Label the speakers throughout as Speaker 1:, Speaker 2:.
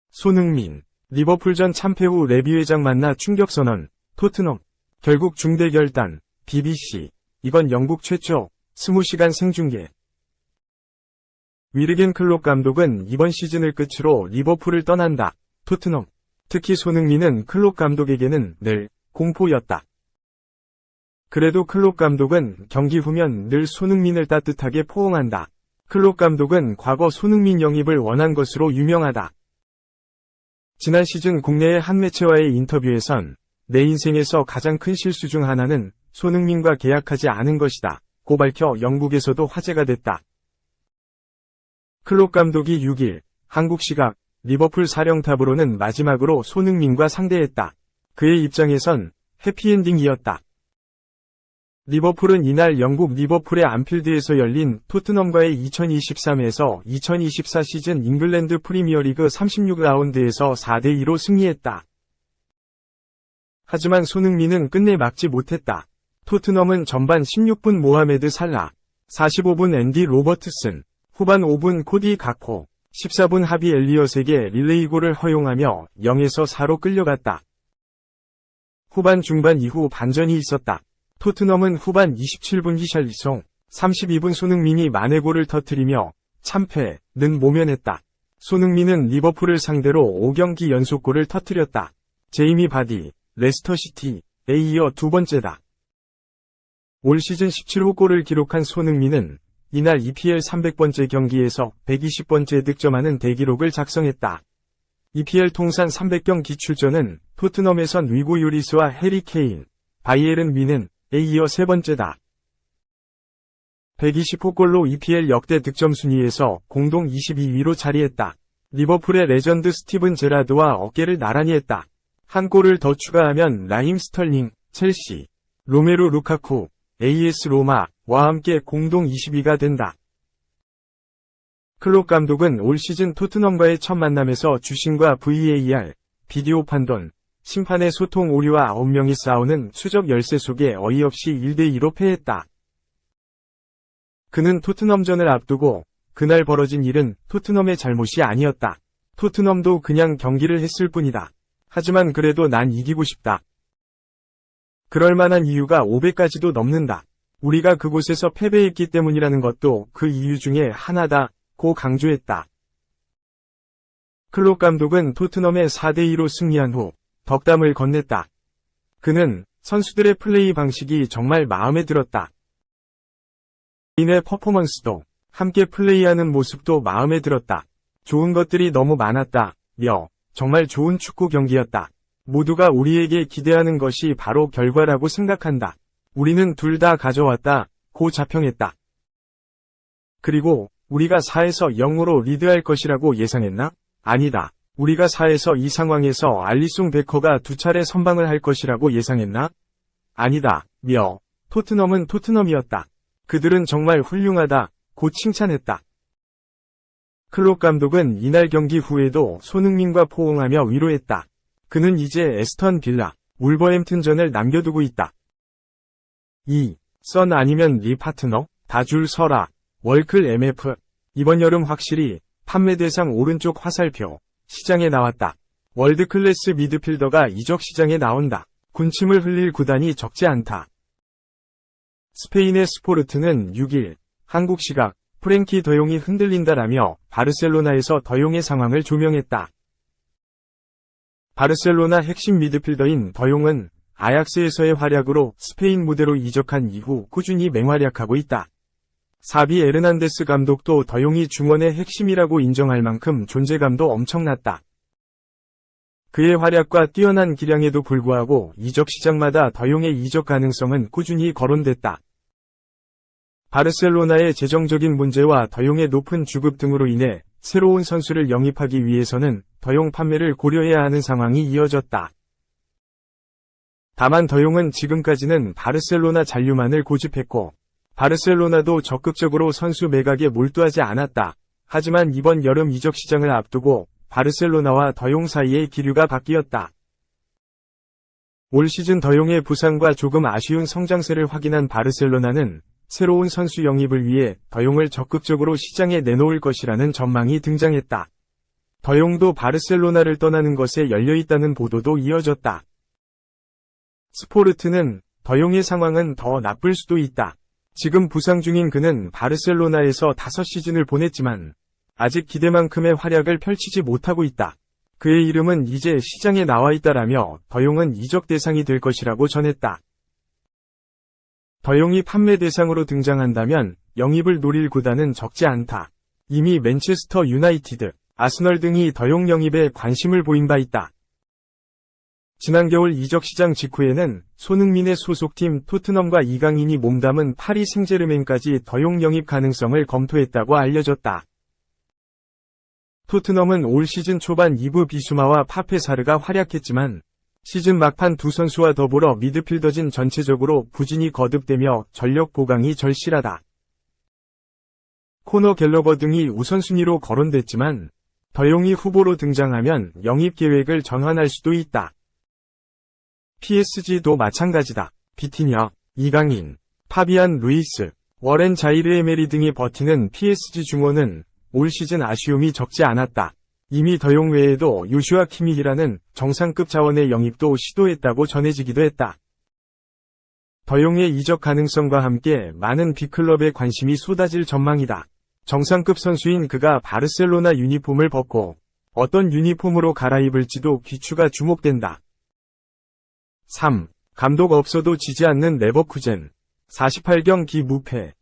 Speaker 1: 손흥민, 리버풀전 참패 후 레비 회장 만나 충격선언, 토트넘. 결국 중대결단, BBC. 이건 영국 최초, 20시간 생중계. 위르겐 클롭 감독은 이번 시즌을 끝으로 리버풀을 떠난다. 토트넘. 특히 손흥민은 클롭 감독에게는 늘 공포였다. 그래도 클롭 감독은 경기 후면 늘 손흥민을 따뜻하게 포옹한다. 클롭 감독은 과거 손흥민 영입을 원한 것으로 유명하다. 지난 시즌 국내의 한 매체와의 인터뷰에선 내 인생에서 가장 큰 실수 중 하나는 손흥민과 계약하지 않은 것이다 고 밝혀 영국에서도 화제가 됐다. 클롭 감독이 6일 한국 시각 리버풀 사령탑으로는 마지막으로 손흥민과 상대했다. 그의 입장에선 해피엔딩이었다. 리버풀은 이날 영국 리버풀의 안필드에서 열린 토트넘과의 2023에서 2024 시즌 잉글랜드 프리미어리그 36라운드에서 4대2로 승리했다. 하지만 손흥민은 끝내 막지 못했다. 토트넘은 전반 16분 모하메드 살라, 45분 앤디 로버트슨, 후반 5분 코디 가코, 14분 하비 엘리엇에게 릴레이골을 허용하며 0에서 4로 끌려갔다. 후반 중반 이후 반전이 있었다. 토트넘은 후반 27분 히샬리송, 32분 손흥민이 만회골을 터뜨리며 참패는 모면했다. 손흥민은 리버풀을 상대로 5경기 연속골을 터뜨렸다. 제이미 바디, 레스터시티에 이어 두 번째다. 올 시즌 17호 골을 기록한 손흥민은 이날 EPL 300번째 경기에서 120번째 득점하는 대기록을 작성했다. EPL 통산 300경기 출전은 토트넘에선 위고 요리스와 해리 케인, 바이에른 미넨에 이어 세 번째다. 120호 골로 EPL 역대 득점 순위에서 공동 22위로 자리했다. 리버풀의 레전드 스티븐 제라드와 어깨를 나란히 했다. 한 골을 더 추가하면 라힘 스털링, 첼시, 로메루 루카쿠, AS 로마와 함께 공동 20위가 된다. 클롭 감독은 올 시즌 토트넘과의 첫 만남에서 주심과 VAR, 비디오 판돈, 심판의 소통 오류와 9명이 싸우는 수적 열세 속에 어이없이 1대2로 패했다. 그는 토트넘전을 앞두고 그날 벌어진 일은 토트넘의 잘못이 아니었다. 토트넘도 그냥 경기를 했을 뿐이다. 하지만 그래도 난 이기고 싶다. 그럴 만한 이유가 500가지도 넘는다. 우리가 그곳에서 패배했기 때문이라는 것도 그 이유 중에 하나다 고 강조했다. 클롭 감독은 토트넘의 4대2로 승리한 후 덕담을 건넸다. 그는 선수들의 플레이 방식이 정말 마음에 들었다. 개인의 퍼포먼스도 함께 플레이하는 모습도 마음에 들었다. 좋은 것들이 너무 많았다. 정말 좋은 축구 경기였다. 모두가 우리에게 기대하는 것이 바로 결과라고 생각한다. 우리는 둘 다 가져왔다. 고 자평했다. 그리고 우리가 4에서 0으로 리드할 것이라고 예상했나? 아니다. 우리가 4에서 이 상황에서 알리송 베커가 두 차례 선방을 할 것이라고 예상했나? 아니다. 토트넘은 토트넘이었다. 그들은 정말 훌륭하다. 고 칭찬했다. 클롭 감독은 이날 경기 후에도 손흥민과 포옹하며 위로했다. 그는 이제 에스턴 빌라, 울버햄튼전을 남겨두고 있다. 선 아니면 리 파트너, 다 줄 서라. 월클 MF. 이번 여름 확실히 판매 대상 오른쪽 화살표 시장에 나왔다. 월드클래스 미드필더가 이적 시장에 나온다. 군침을 흘릴 구단이 적지 않다. 스페인의 스포르트는 6일 한국 시각 프랭키 더용이 흔들린다라며 바르셀로나에서 더용의 상황을 조명했다. 바르셀로나 핵심 미드필더인 더용은 아약스에서의 활약으로 스페인 무대로 이적한 이후 꾸준히 맹활약하고 있다. 사비 에르난데스 감독도 더용이 중원의 핵심이라고 인정할 만큼 존재감도 엄청났다. 그의 활약과 뛰어난 기량에도 불구하고 이적 시장마다 더용의 이적 가능성은 꾸준히 거론됐다. 바르셀로나의 재정적인 문제와 더용의 높은 주급 등으로 인해 새로운 선수를 영입하기 위해서는 더용 판매를 고려해야 하는 상황이 이어졌다. 다만 더용은 지금까지는 바르셀로나 잔류만을 고집했고 바르셀로나도 적극적으로 선수 매각에 몰두하지 않았다. 하지만 이번 여름 이적 시장을 앞두고 바르셀로나와 더용 사이의 기류가 바뀌었다. 올 시즌 더용의 부상과 조금 아쉬운 성장세를 확인한 바르셀로나는 새로운 선수 영입을 위해 더용을 적극적으로 시장에 내놓을 것이라는 전망이 등장했다. 더용도 바르셀로나를 떠나는 것에 열려있다는 보도도 이어졌다. 스포르트는 더용의 상황은 더 나쁠 수도 있다. 지금 부상 중인 그는 바르셀로나에서 5시즌을 보냈지만 아직 기대만큼의 활약을 펼치지 못하고 있다. 그의 이름은 이제 시장에 나와 있다라며 더용은 이적 대상이 될 것이라고 전했다. 더용이 판매 대상으로 등장한다면 영입을 노릴 구단은 적지 않다. 이미 맨체스터 유나이티드, 아스널 등이 더용 영입에 관심을 보인 바 있다. 지난 겨울 이적 시장 직후에는 손흥민의 소속팀 토트넘과 이강인이 몸담은 파리 생제르맹까지 더용 영입 가능성을 검토했다고 알려졌다. 토트넘은 올 시즌 초반 이브 비수마와 파페사르가 활약했지만 시즌 막판 두 선수와 더불어 미드필더진 전체적으로 부진이 거듭되며 전력 보강이 절실하다. 코너 갤러거 등이 우선순위로 거론됐지만 더용이 후보로 등장하면 영입 계획을 전환할 수도 있다. PSG도 마찬가지다. 비티냐, 이강인, 파비안 루이스, 워렌 자이르 에메리 등이 버티는 PSG 중원은 올 시즌 아쉬움이 적지 않았다. 이미 더용 외에도 요슈아 키미히라는 정상급 자원의 영입도 시도했다고 전해지기도 했다. 더용의 이적 가능성과 함께 많은 빅클럽의 관심이 쏟아질 전망이다. 정상급 선수인 그가 바르셀로나 유니폼을 벗고 어떤 유니폼으로 갈아입을지도 귀추가 주목된다. 3. 감독 없어도 지지 않는 레버쿠젠. 48경기 무패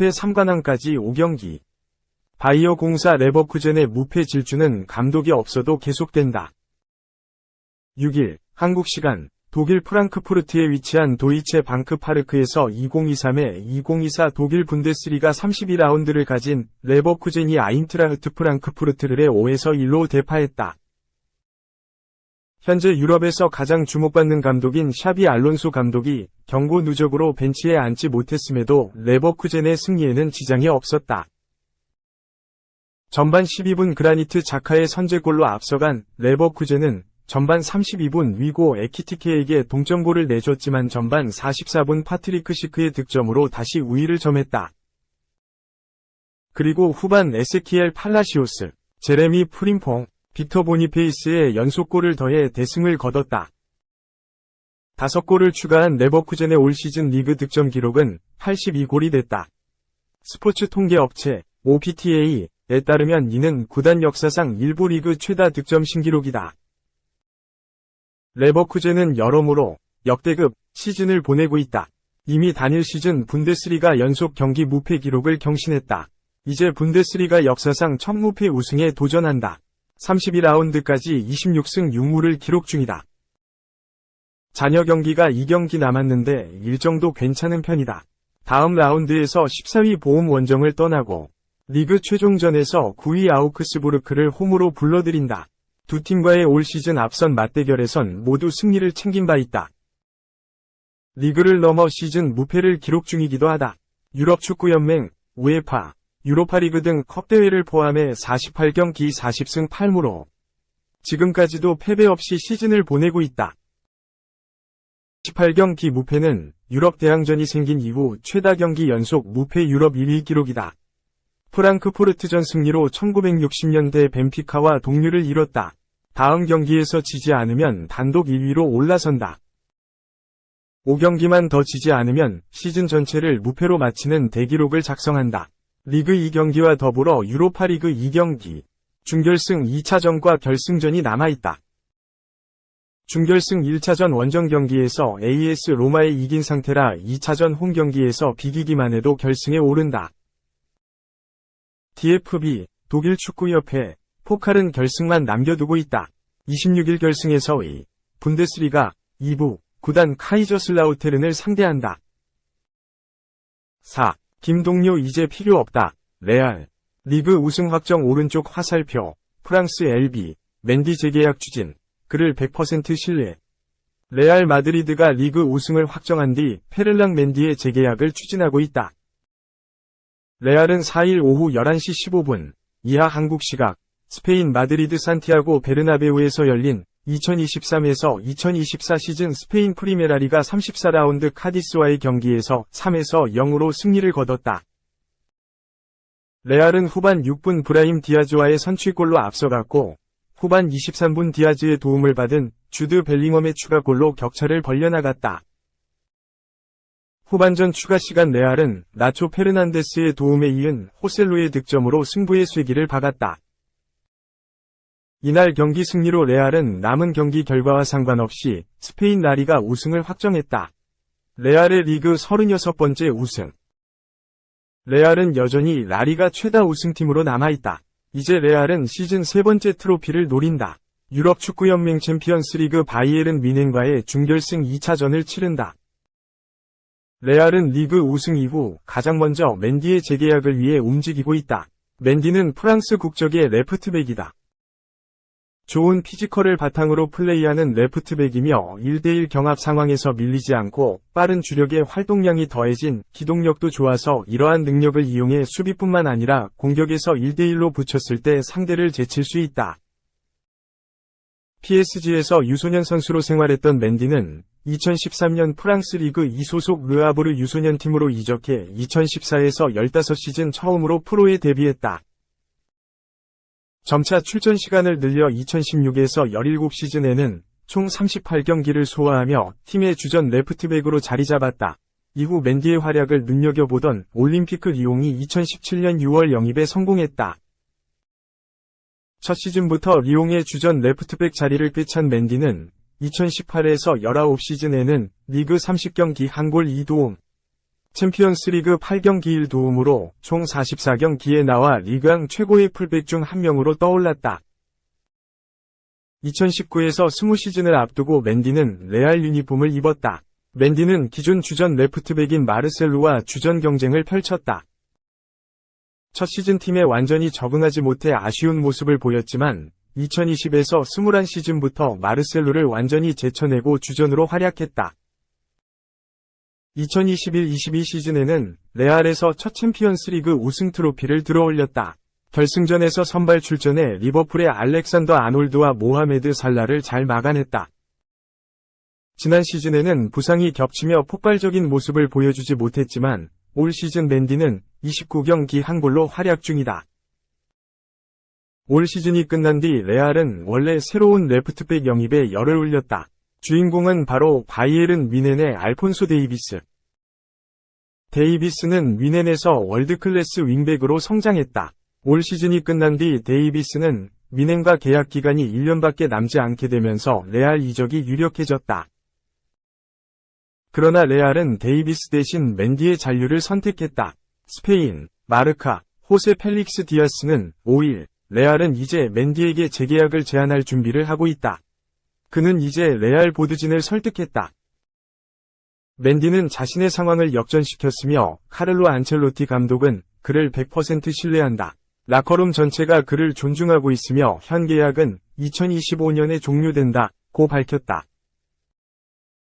Speaker 1: 3관왕까지 5경기. 바이어 공사 레버쿠젠의 무패 질주는 감독이 없어도 계속된다. 6일 한국 시간 독일 프랑크푸르트에 위치한 도이체 방크 파르크에서 2023-2024 독일 분데스리가 32라운드를 가진 레버쿠젠이 아인트라흐트 프랑크푸르트를 5-1로 대파했다. 현재 유럽에서 가장 주목받는 감독인 샤비 알론소 감독이 경고 누적으로 벤치에 앉지 못했음에도 레버쿠젠의 승리에는 지장이 없었다. 전반 12분 그라니트 자카의 선제골로 앞서간 레버쿠젠은 전반 32분 위고 에키티케에게 동점골을 내줬지만 전반 44분 파트리크 시크의 득점으로 다시 우위를 점했다. 그리고 후반 에세키엘 팔라시오스, 제레미 프림퐁, 빅터 보니페이스의 연속골을 더해 대승을 거뒀다. 5골을 추가한 레버쿠젠의 올 시즌 리그 득점 기록은 82골이 됐다. 스포츠 통계 업체 OPTA에 따르면 이는 구단 역사상 일부 리그 최다 득점 신기록이다. 레버쿠젠은 여러모로 역대급 시즌을 보내고 있다. 이미 단일 시즌 분데스리가 연속 경기 무패 기록을 경신했다. 이제 분데스리가 역사상 첫 무패 우승에 도전한다. 32라운드까지 26승 6무를 기록 중이다. 잔여 경기가 2경기 남았는데 일정도 괜찮은 편이다. 다음 라운드에서 14위 보험 원정을 떠나고 리그 최종전에서 9위 아우크스부르크를 홈으로 불러들인다. 두 팀과의 올 시즌 앞선 맞대결에선 모두 승리를 챙긴 바 있다. 리그를 넘어 시즌 무패를 기록 중이기도 하다. 유럽축구연맹, 우에파, 유로파리그 등 컵대회를 포함해 48경기 40승 8무로 지금까지도 패배 없이 시즌을 보내고 있다. 18경기 무패는 유럽 대항전이 생긴 이후 최다 경기 연속 무패 유럽 1위 기록이다. 프랑크푸르트전 승리로 1960년대 벤피카와 동률을 이뤘다. 다음 경기에서 지지 않으면 단독 1위로 올라선다. 5경기만 더 지지 않으면 시즌 전체를 무패로 마치는 대기록을 작성한다. 리그 2경기와 더불어 유로파리그 2경기, 준결승 2차전과 결승전이 남아있다. 준결승 1차전 원정 경기에서 AS 로마에 이긴 상태라 2차전 홈 경기에서 비기기만 해도 결승에 오른다. DFB, 독일 축구협회, 포칼은 결승만 남겨두고 있다. 26일 결승에서의 분데스리가 2부 구단 카이저슬라우테른을 상대한다. 4. 김동료 이제 필요 없다. 레알. 리그 우승 확정 오른쪽 화살표. 프랑스 LB. 맨디 재계약 추진. 그를 100% 신뢰. 레알 마드리드가 리그 우승을 확정한 뒤 페를랑 맨디의 재계약을 추진하고 있다. 레알은 4일 오후 11시 15분 이하 한국 시각 스페인 마드리드 산티아고 베르나베우에서 열린 2023에서 2024 시즌 스페인 프리메라리가 34라운드 카디스와의 경기에서 3에서 0으로 승리를 거뒀다. 레알은 후반 6분 브라임 디아즈와의 선취골로 앞서갔고 후반 23분 디아즈의 도움을 받은 주드 벨링엄의 추가골로 격차를 벌려나갔다. 후반전 추가 시간 레알은 나초 페르난데스의 도움에 이은 호셀루의 득점으로 승부의 쐐기를 박았다. 이날 경기 승리로 레알은 남은 경기 결과와 상관없이 스페인 라리가 우승을 확정했다. 레알의 리그 36번째 우승. 레알은 여전히 라리가 최다 우승팀으로 남아있다. 이제 레알은 시즌 3번째 트로피를 노린다. 유럽 축구연맹 챔피언스리그 바이에른 뮌헨과의 준결승 2차전을 치른다. 레알은 리그 우승 이후 가장 먼저 맨디의 재계약을 위해 움직이고 있다. 맨디는 프랑스 국적의 레프트백이다. 좋은 피지컬을 바탕으로 플레이하는 레프트백이며 1대1 경합 상황에서 밀리지 않고 빠른 주력의 활동량이 더해진 기동력도 좋아서 이러한 능력을 이용해 수비뿐만 아니라 공격에서 1대1로 붙였을 때 상대를 제칠 수 있다. PSG에서 유소년 선수로 생활했던 맨디는 2013년 프랑스 리그 2 소속 르아브르 유소년 팀으로 이적해 2014에서 15시즌 처음으로 프로에 데뷔했다. 점차 출전 시간을 늘려 2016에서 17시즌에는 총 38경기를 소화하며 팀의 주전 레프트백으로 자리 잡았다. 이후 맨디의 활약을 눈여겨보던 올림피크 리옹이 2017년 6월 영입에 성공했다. 첫 시즌부터 리옹의 주전 레프트백 자리를 꿰찬 맨디는 2018에서 19시즌에는 리그 30경기 1골 2도움, 챔피언스리그 8경기 1도움으로 총 44경기에 나와 리그왕 최고의 풀백 중 한 명으로 떠올랐다. 2019에서 20시즌을 앞두고 맨디는 레알 유니폼을 입었다. 맨디는 기존 주전 레프트백인 마르셀로와 주전 경쟁을 펼쳤다. 첫 시즌 팀에 완전히 적응하지 못해 아쉬운 모습을 보였지만 2020에서 21시즌부터 마르셀로를 완전히 제쳐내고 주전으로 활약했다. 2021-22 시즌에는 레알에서 첫 챔피언스리그 우승 트로피를 들어올렸다. 결승전에서 선발 출전해 리버풀의 알렉산더 아놀드와 모하메드 살라를 잘 막아냈다. 지난 시즌에는 부상이 겹치며 폭발적인 모습을 보여주지 못했지만 올 시즌 맨디는 29경기 1골로 활약 중이다. 올 시즌이 끝난 뒤 레알은 원래 새로운 레프트백 영입에 열을 올렸다. 주인공은 바로 바이에른 뮌헨의 알폰소 데이비스. 데이비스는 뮌헨에서 월드클래스 윙백으로 성장했다. 올 시즌이 끝난 뒤 데이비스는 뮌헨과 계약 기간이 1년밖에 남지 않게 되면서 레알 이적이 유력해졌다. 그러나 레알은 데이비스 대신 맨디의 잔류를 선택했다. 스페인, 마르카, 호세 펠릭스 디아스는 5일, 레알은 이제 맨디에게 재계약을 제안할 준비를 하고 있다. 그는 이제 레알 보드진을 설득했다. 맨디는 자신의 상황을 역전시켰으며 카를로 안첼로티 감독은 그를 100% 신뢰한다. 라커룸 전체가 그를 존중하고 있으며 현 계약은 2025년에 종료된다고 밝혔다.